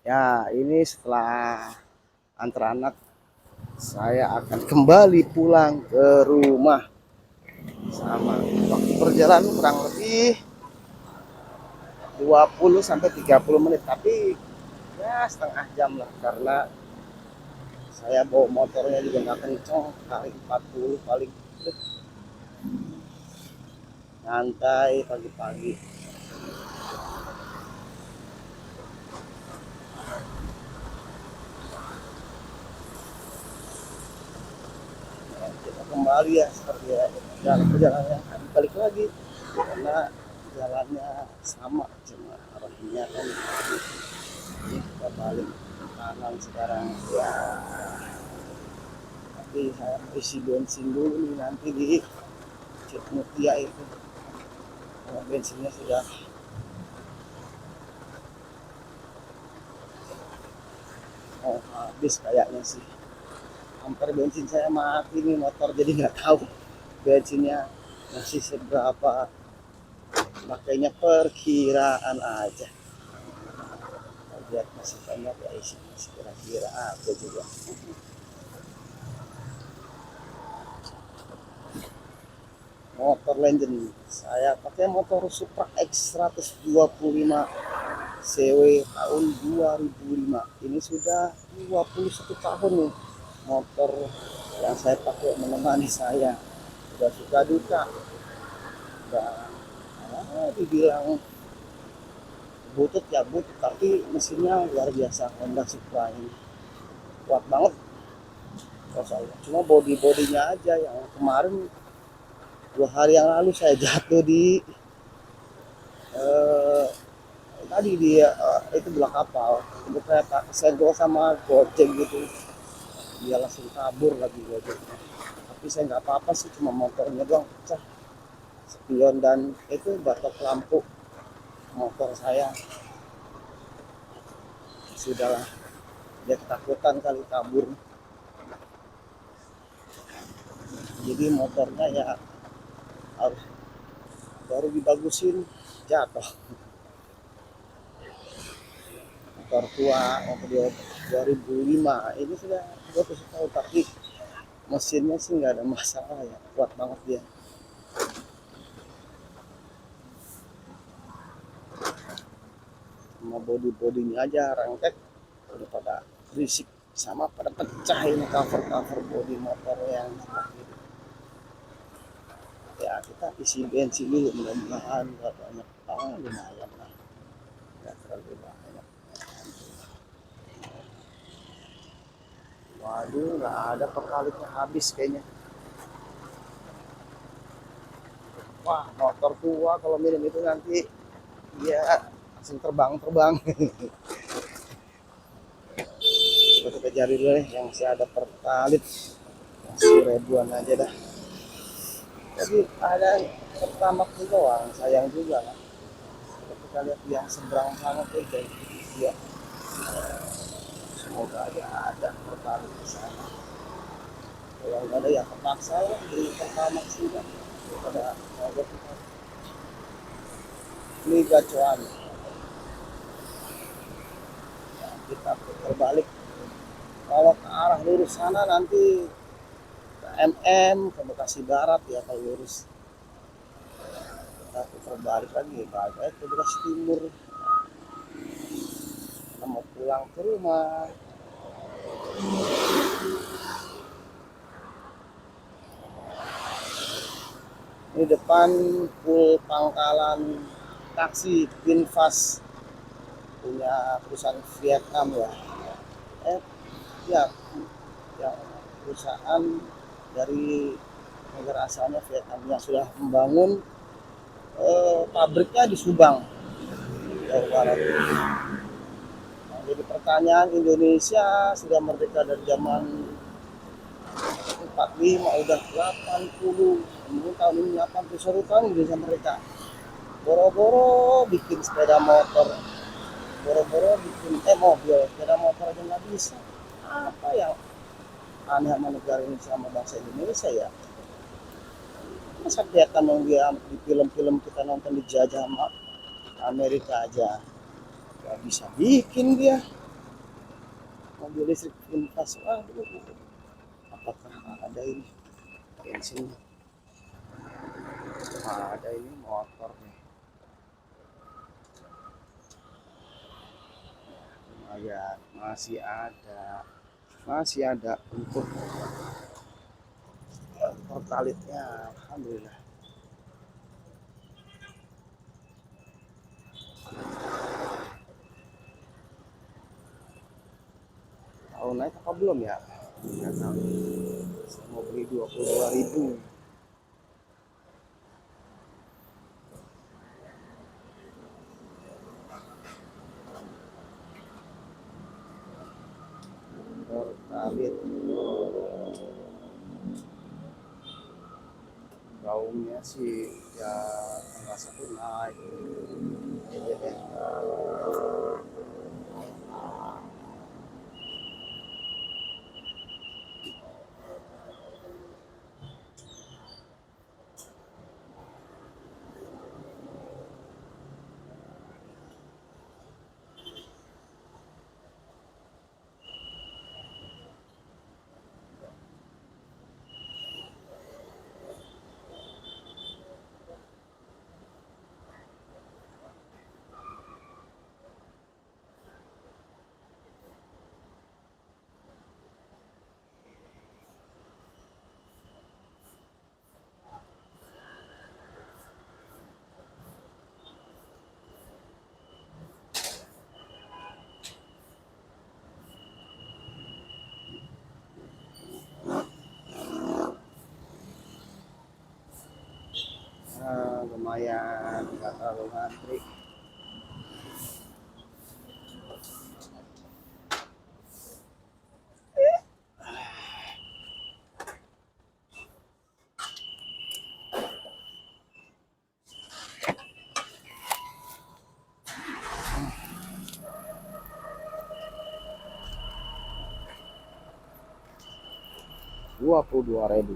Ya, ini setelah antar anak, saya akan kembali pulang ke rumah. Sama waktu perjalanan kurang lebih 20 sampai 30 menit, tapi ya setengah jam lah karena saya bawa motornya juga nggak kencang, kali 40 paling nyantai pagi-pagi. Ya, kita kembali ya seperti ya, dalam perjalanan balik lagi karena jalannya sama, cuma arahnya kan ini kita balik ke kanan sekarang ya. Tapi saya isi bensin dulu nih nanti di Cutmutia itu, karena bensinnya sudah mau habis kayaknya sih. Hampir bensin saya mati nih motor, jadi nggak tahu bensinnya masih seberapa. Makanya perkiraan aja, lihat masih banyak ya isi, kira-kira apa juga. Motor Legend saya pakai motor Supra X 125 CW tahun 2005. Ini sudah 21 tahun nih motor yang saya pakai menemani saya. Sudah suka duka, udah dibilang butut ya butut, tapi mesinnya luar biasa. Honda Supra ini kuat banget. Cuma bodinya aja yang kemarin 2 hari yang lalu saya jatuh di eh, tadi di itu belah kapal. Itu saya go sama gojek gitu, dia langsung kabur lagi gojeknya. Tapi saya nggak apa-apa sih, cuma motornya doang pecah spion dan itu batok lampu motor saya. Sudahlah, dia ketakutan kali kabur, jadi motornya ya harus baru dibagusin jatuh. Motor tua, motor 2005 ini sudah 20 tahun, tapi mesinnya sih nggak ada masalah ya, kuat banget dia. Sama bodinya aja rangkek udah pada berisik, sama pada pecah ini cover bodi motor yang seperti itu. Ya kita isi bensin dulu, mudah-mudahan nggak banyak, lumayan lah, nggak terlalu banyak. Waduh, nggak ada pertalitnya, habis kayaknya. Wah, motor tua kalau minum itu nanti dia langsung terbang. Kita cari dulu nih yang masih ada pertalit, masih ribuan aja dah. Jadi ada pertama doang, sayang juga lah. Kita lihat yang seberang sana tuh dari dia. Semoga aja ada pertalit di sana. Kalau nggak ada ya terpaksa lah di pertama sudah. Pada mogok ini gacuan. Ya, kita putar balik. Kalau ke arah lurus sana nanti ke MM, ke Bekasi Barat ya kalau lurus. Kita putar balik lagi, balik ke Bekasi Timur. Kita mau pulang ke rumah. Ini depan full pangkalan taksi Vinfast, punya perusahaan Vietnam ya. Eh ya, ya perusahaan dari negara asalnya Vietnam yang sudah membangun pabriknya di Subang, Jawa Barat. Nah, jadi pertanyaan, Indonesia sudah merdeka dari zaman 45, udah 80, mungkin tahun ini 80, seru tahun Indonesia merdeka. Boro-boro bikin sepeda motor, boro-boro bikin mobil, sepeda motor aja nggak bisa. Apa yang aneh sama negara ini, sama bangsa Indonesia ya? Masa kelihatan dong dia di film-film kita nonton dijajah sama Amerika aja nggak bisa bikin dia. mobil listrik pintas. Waduh, apakah ada ini bensin? Ada ini motor nih. Lumayan, masih ada untuk pertalitnya, alhamdulillah. Tahu naik apa belum ya? Nggak tahu. Saya mau beli 22.000. Pertalit gaungnya sih ya nggak satu naik. Lumayan nggak terlalu ngantri. Rp22.000.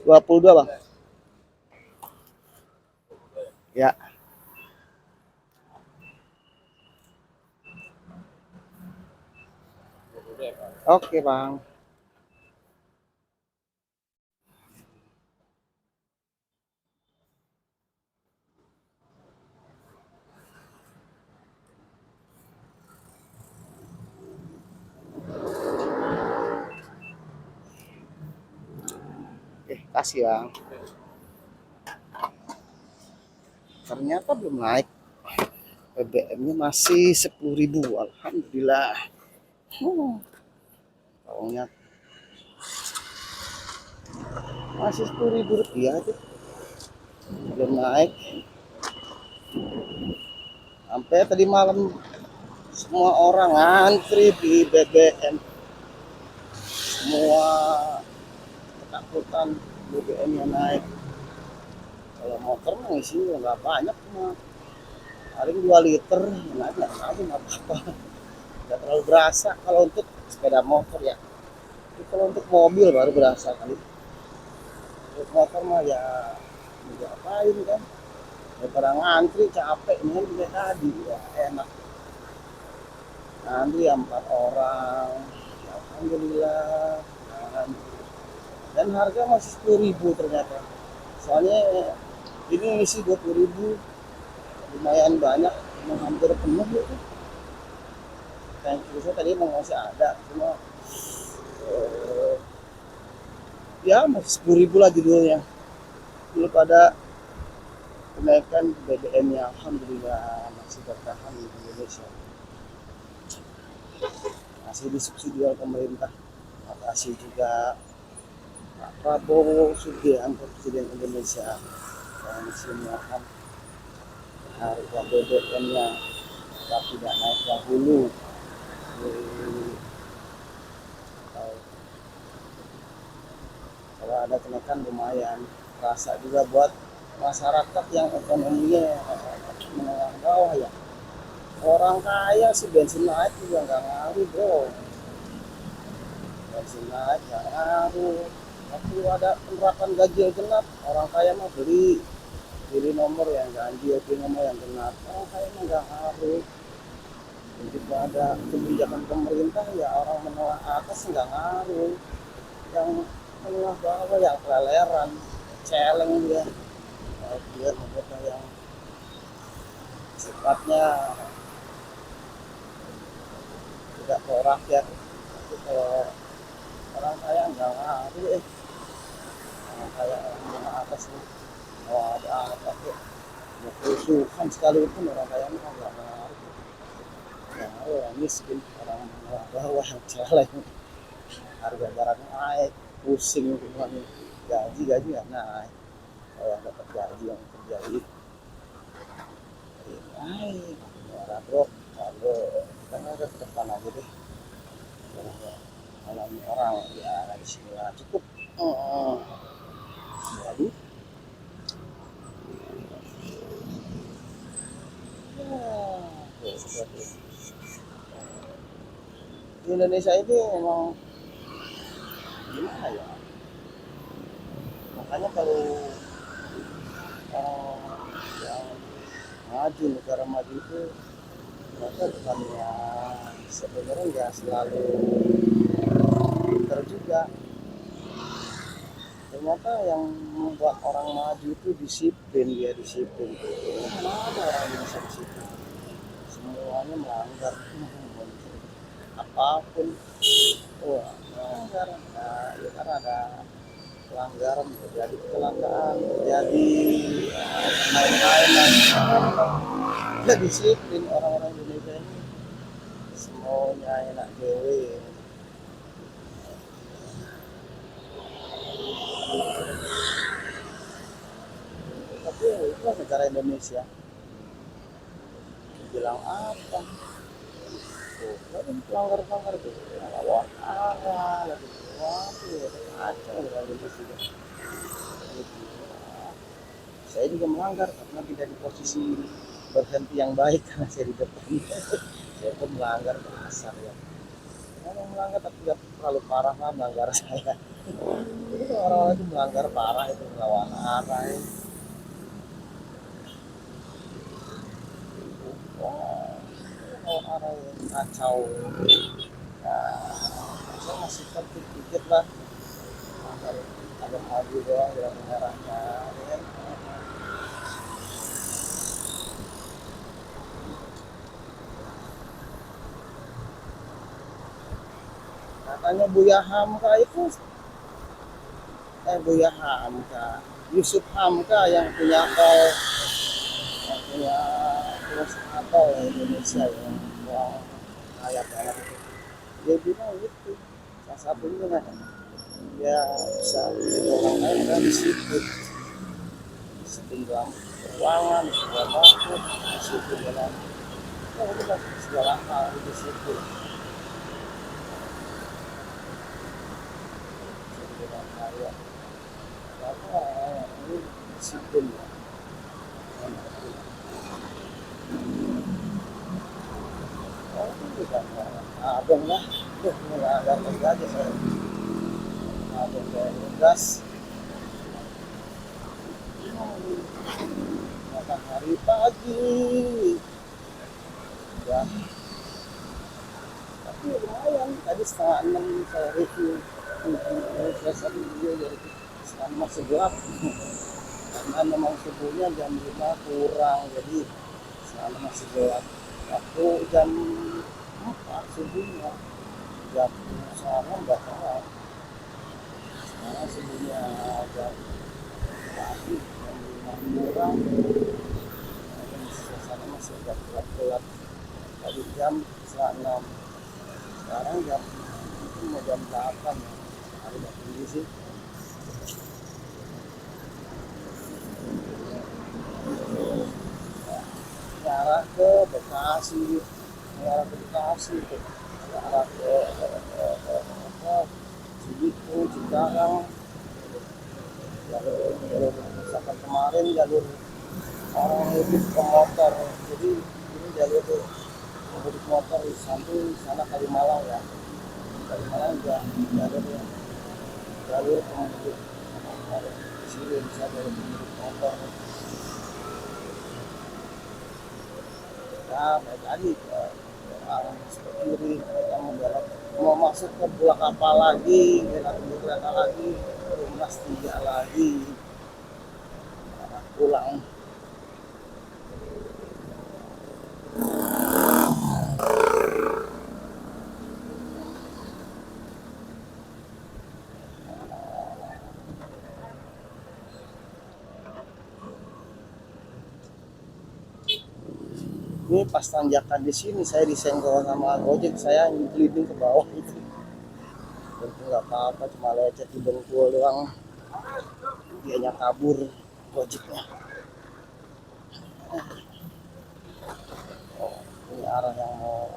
Dua bang. Ya. Oke bang. Kasih bang. Ternyata belum naik. BBM-nya masih 10.000. Alhamdulillah. Taunya masih Rp10.000 tuh. Belum naik. Sampai tadi malam semua orang ngantri di BBM. Semua ketakutan BBM-nya naik. Kalau motor mah isinya nggak banyak, cuma paling 2 liter, naik aja nggak apa-apa, nggak terlalu berasa kalau untuk sepeda motor ya. Tapi kalau untuk mobil baru berasa kali. Untuk motor mah ya nggak apain kan, daripada ngantri capek nih kan tadi ya enak. Ngantri 4 orang, ya, alhamdulillah. Dan harga masih 10.000 ternyata. Soalnya ini isi 20.000, lumayan banyak, hampir penuh gitu. Tank saya tadi mau masih ada, cuma ya masih 10.000 lagi dulunya. Belum pada kenaikan BBM-nya, alhamdulillah masih bertahan di Indonesia. Masih disubsidi oleh pemerintah. Makasih juga Pak Prabowo Subianto, Presiden Indonesia, yang masih menahan harga BBM-nya tetap tidak naik dahulu. Kalau ada kenaikan lumayan, rasa juga buat masyarakat yang ekonominya menengah bawah ya. Orang kaya sih bensin naik juga nggak ngaruh bro, bensin naik nggak ngaruh. Waktu ada penerapan ganjil genap, orang kaya mah beli beli nomor yang ganjil, beli nomor yang genap, orang kaya mah nggak ngaruh. Begitu ada kebijakan pemerintah ya orang menengah atas nggak ngaruh, yang menengah bawah yang keleleran, celeng dia. Dia membuat yang sifatnya tidak pro rakyat. Tapi kalau orang kaya nggak ngaruh orang kaya yang atas nih mau ada apa tuh mau kerusuhan sekalipun orang kaya nggak ngaruh, yang ngaruh orang miskin, orang bawah yang celeng. Harga barang naik pusing semuanya, gaji nggak naik. Kalau yang dapat gaji yang kerja itu naik marah bro. Kalau kita nggak ke depan aja deh, alami orang ya di sini lah cukup. Jadi di Indonesia ini memang gimana ya, makanya kalau yang maju, negara maju itu mereka bukannya sebenarnya nggak selalu pinter juga. Ternyata yang membuat orang maju itu disiplin, dia disiplin. Mana ada orang yang bisa disiplin? Semuanya melanggar apapun. Wah, melanggar. Nah, ya karena ada pelanggaran, terjadi kecelakaan, terjadi main-mainan. Ya disiplin orang-orang Indonesia ini semuanya enak dewe. Tapi itu negara Indonesia. Bilang apa? Tuh, kan pelanggar-pelanggar itu lawan arah lagi. Waduh, kacau negara Indonesia. Saya juga melanggar karena tidak di posisi berhenti yang baik karena saya di depan. Saya pun melanggar kasar ya. Orang melanggar tapi tidak terlalu parah lah melanggar saya. Itu orang-orang itu melanggar parah itu melawan arah. Wah, melawan arah yang kacau. Nah, saya masih tertib dikit lah. Ada maju doang di merahnya. Ya. Katanya Buya Hamka itu Buya Hamka, Yusuf Hamka yang punya tol, yang punya terus tol Indonesia yang kaya banget itu. Dia bilang gitu, salah satunya kan dia bisa menjadi orang kaya dan disiplin, disiplin dalam keuangan, segala macam, disiplin dalam segala hal, disiplin. Orang kaya, apa ini disiplin ya. Oh itu juga abang lah, nggak kerja aja saya. Abang saya tugas, matahari pagi, ya. Tapi lumayan, tadi 5:30 saya review, selesai video jadi masih gelap. Karena memang subuhnya jam 5 kurang, jadi sana masih gelap. Waktu jam 4 subuhnya, jam sana nggak terang. Sekarang subuhnya jam pagi, jam 5 kurang, sana masih agak gelap-gelap. Tadi jam 6, sekarang jam itu mau jam 8, hari udah tinggi sih. Arah ke Bekasi, arah ke Bekasi, arah ke Cibitung, Cikarang. Kalau misalkan kemarin kemarin jalur orang mudik ke motor, jadi ini jalur mudik motor di samping sana Kalimalang ya. Kalimalang juga jalur pemudik motor, di sini bisa jalur pemudik motor. Ya baik lagi ke arah kiri, kita mau masuk ke Pulau Kapal lagi, kita tunggu kereta lagi, Rumah 3 lagi, pulang. Ini pas tanjakan di sini saya disenggol sama Gojek, saya gliding ke bawah itu. Tentu nggak apa-apa, cuma lecet di dengkul doang. Dianya kabur Gojeknya. Oh, ini arah yang mau,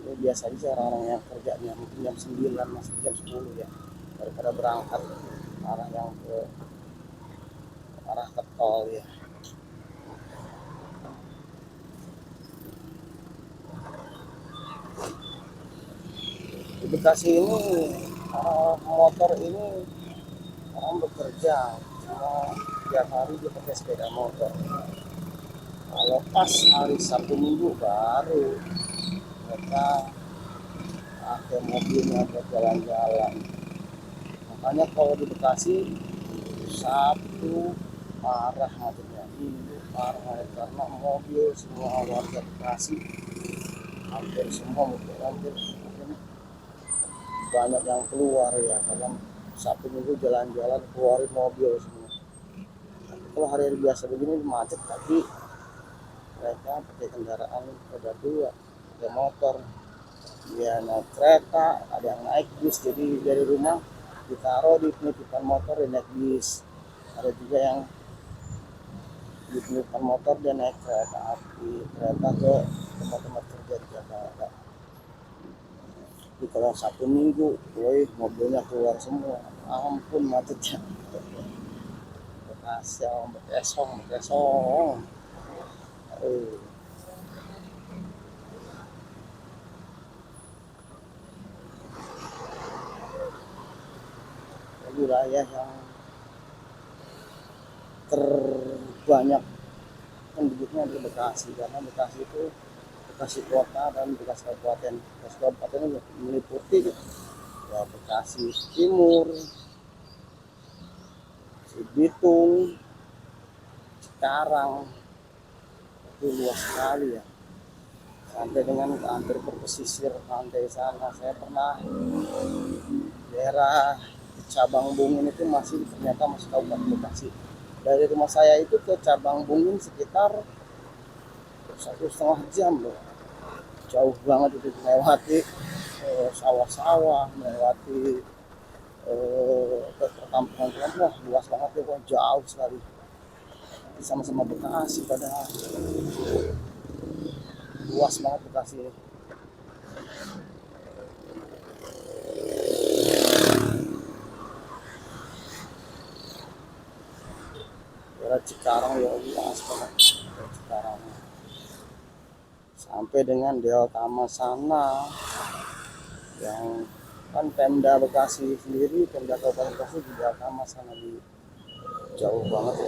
ini biasa aja orang-orang yang kerjanya mungkin jam 9 masuk jam 10 ya, daripada berangkat arah ke tol ya. Di Bekasi ini motor ini orang bekerja cuma tiap hari dia pakai sepeda motor. Kalau pas hari Sabtu Minggu baru mereka pakai mobilnya buat jalan-jalan. Makanya kalau di Bekasi Sabtu parah macetnya, ini parah karena mobil semua warga Bekasi hampir semua hampir banyak yang keluar ya, karena Sabtu Minggu jalan-jalan keluarin mobil semua. Tapi kalau hari-hari biasa begini macet, tapi mereka pakai kendaraan roda 2, pakai motor, dia naik kereta, ada yang naik bis, jadi dari rumah ditaruh di penitipan motor dia naik bis, ada juga yang di penitipan motor dia naik kereta api, kereta ke tempat-tempat kerja di Jakarta. Jadi kalau Sabtu Minggu, woi mobilnya keluar semua, ampun macetnya. Bekesong. Wilayah yang terbanyak penduduknya di Bekasi, karena Bekasi itu Bekasi Kota dan Bekasi Kabupaten. Bekasi Kabupaten itu meliputi ya Bekasi Timur, Cibitung, Cikarang, itu luas sekali ya. Sampai dengan hampir ke pesisir pantai sana. Saya pernah daerah Cabang Bungin itu ternyata masih Kabupaten Bekasi. Dari rumah saya itu ke Cabang Bungin sekitar 1,5 jam loh, jauh banget itu, melewati sawah-sawah, melewati perkampungan, wah luas banget ya, wah jauh sekali, sama-sama Bekasi padahal luas banget Bekasi ini. Daerah Cikarang ya luas banget, Cikarang sampai dengan Deltama sana, yang kan Pemda Bekasi sendiri, Pemda Kabupaten Bekasi di Deltama sana, di jauh banget ya.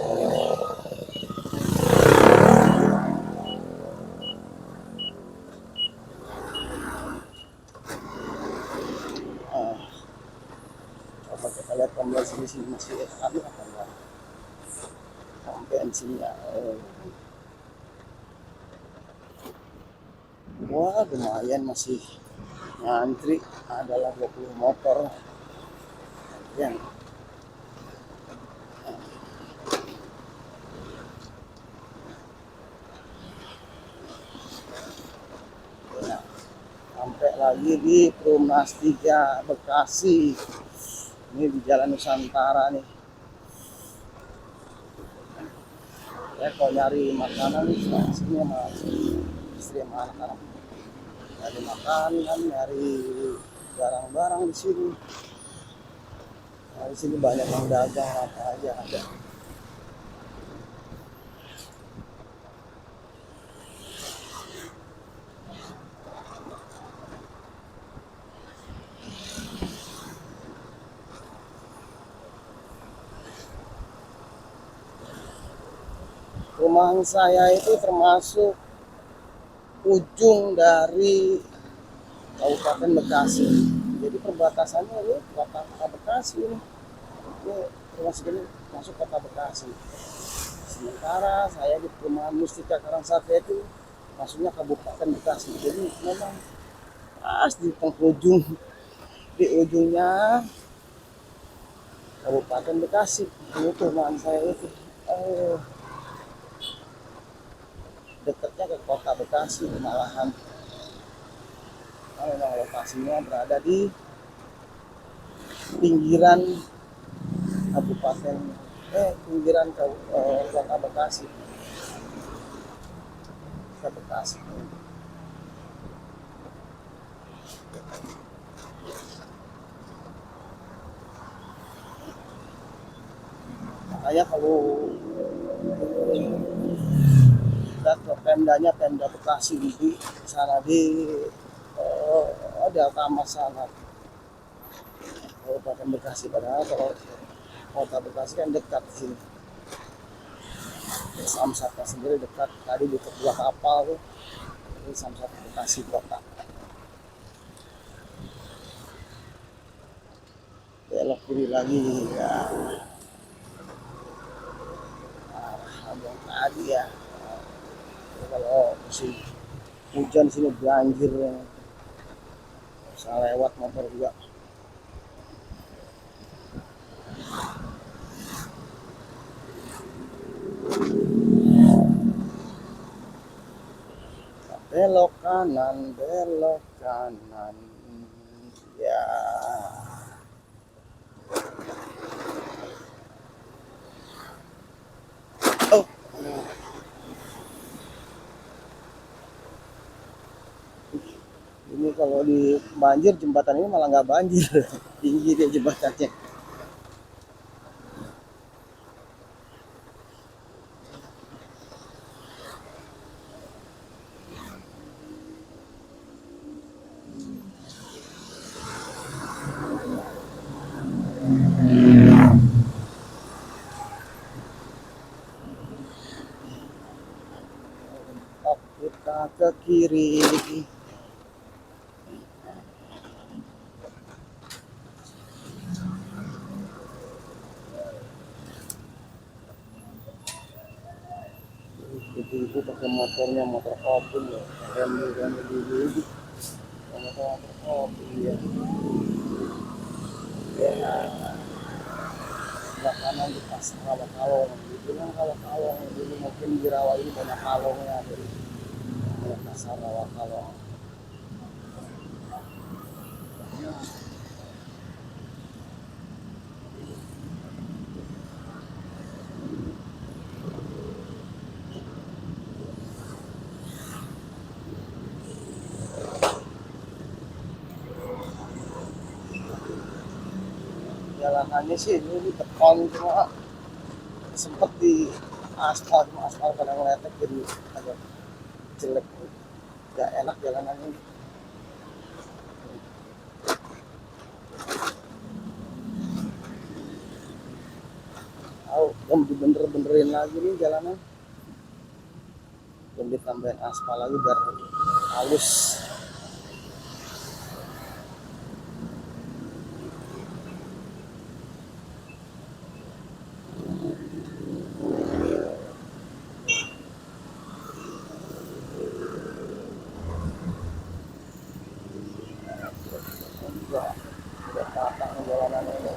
Coba kita lihat pembensin di sini masih ada apa enggak bensinnya. Wah lumayan, masih ngantri, adalah 20 motor yang sampai lagi di Rumah 3 Bekasi. Ini di Jalan Nusantara nih. Ya kalau nyari makanan nih sini sama istri sama anak-anak, nyari makanan, nyari barang-barang di sini. Nah, di sini banyak yang dagang apa aja ada. Perumahan saya itu termasuk ujung dari Kabupaten Bekasi. Jadi perbatasannya ini kota Bekasi ini. Ini termasuk ini masuk kota Bekasi. Sementara saya di perumahan Mustika Karangsatria itu masuknya Kabupaten Bekasi. Jadi memang pas di penghujung, di ujungnya Kabupaten Bekasi. Ini perumahan saya itu. Dekatnya ke kota Bekasi malahan. Memang lokasinya berada di pinggiran kabupaten pinggiran kota Bekasi. Kota Bekasi. Makanya kalau lihat ke Pemdanya, Pemda Bekasi di sana di Delta Mas sana, Kabupaten Bekasi. Padahal kalau kota Bekasi kan dekat di sini. Samsatnya sendiri dekat, tadi di dua kapal tuh, ini Samsat Bekasi kota. Belok kiri lagi ya. Abang tadi ya. Kalau musim hujan sini banjir, bisa lewat motor juga. Belok kanan ya. Oh, ini kalau di banjir jembatan ini malah nggak banjir. Tinggi dia jembatannya. Kita ke kiri. Ibu pakai motornya motor kopi ya, rem dulu, motor kopi ya. Ya, sebelah kanan di pasar Rawa Kalong, dibilang Rawa Kalong, dulu mungkin di Rawa ini banyak kalongnya, jadi pasar Rawa Kalong. Jalanannya sih ini beton, cuma sempet di aspal, cuma aspal pada ngeletek jadi agak jelek, gak enak jalanannya. Belum dibener-benerin lagi nih jalanan, belum ditambahin aspal lagi biar halus. Udah patah jalanan ini.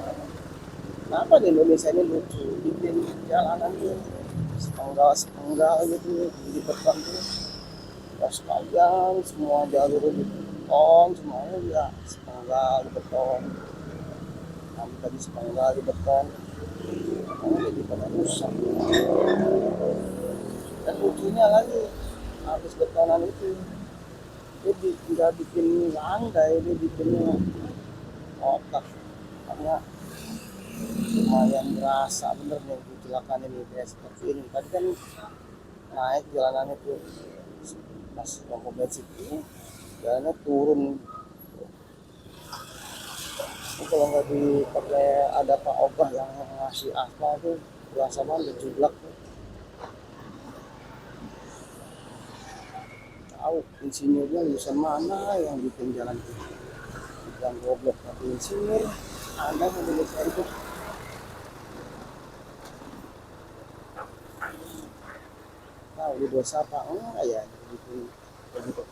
Kenapa di Indonesia ini lucu, bikin jalanan tuh sepenggal gitu di beton tuh, ya sekalian semua jalur di beton, semuanya ya sepenggal di beton, kami tadi sepenggal di beton, jadi pada rusak. Dan lucunya lagi habis betonan itu dia nggak bikin landai, dia bikinnya otak, karena lumayan berasa bener nih kecelakaan ini kayak seperti ini. Tadi kan naik jalanan itu pas lampu bensin ini jalannya turun. Ini kalau nggak dipakai ada Pak Obah yang ngasih aspal tuh berasa banget jeblak tuh. tahu insinyurnya lulusan mana yang bikin jalan itu. Yang goblok tapi insinyur ada yang lulus itu. Tahu di dosa apa enggak ya bikin begitu.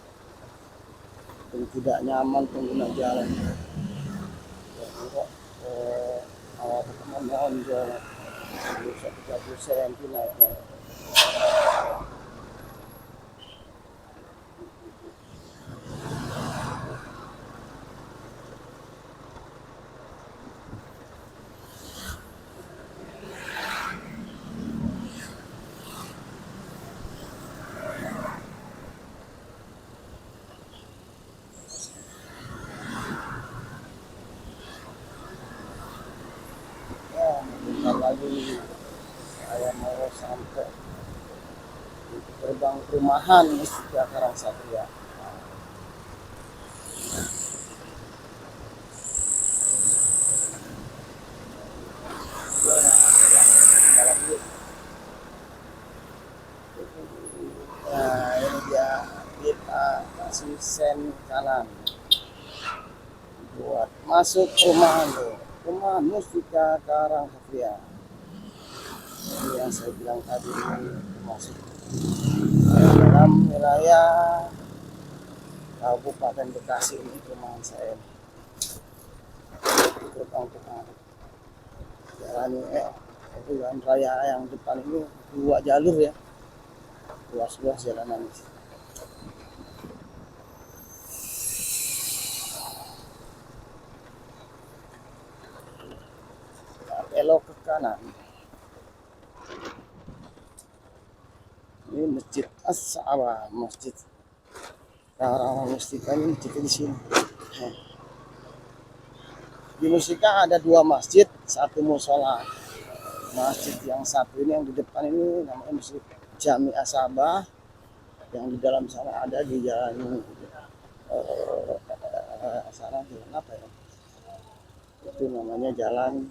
Dan tidak nyaman pengguna jalan. Ya, enggak, awal pertemuan jalan 30 cm naiknya. Ya, bentar lagi saya mau sampai di gerbang perumahan Mustika Karang Satria. Nah, ini dia, kita kasih sen kanan buat masuk perumahan tuh, perumahan Mustika Karang Satria. Ini yang saya bilang tadi, masuk dalam wilayah Kabupaten Bekasi. Ini perumahan saya, gerbang perumahan jalan jalan raya yang depan ini 2 jalur ya, luas-luas jalanan. Belok ke kanan, ini masjid As-Sa'abah, masjid Karang Mustika. Ini masjid di sini. Di Mustika ada 2 masjid, 1 musola. Masjid yang satu ini yang di depan ini namanya Masjid Jami Asabah, yang di dalam sana ada di jalan sana jalan apa ya? Itu namanya jalan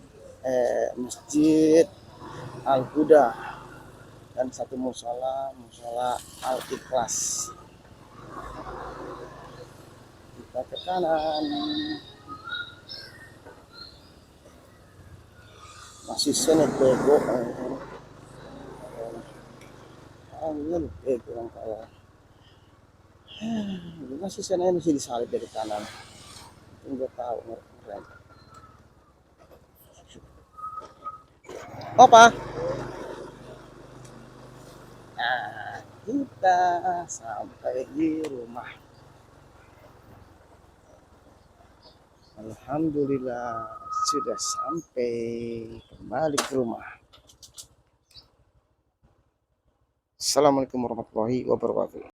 Masjid Al Huda, dan 1 musola, musola Al Ikhlas. Kita ke kanan. Masih sana bego. Angin bego orang kaya. Masih sana masih disalib dari kanan. Enggak tahu keren. Apa? Nah, kita sampai di rumah. Alhamdulillah sudah sampai kembali ke rumah. Assalamualaikum warahmatullahi wabarakatuh.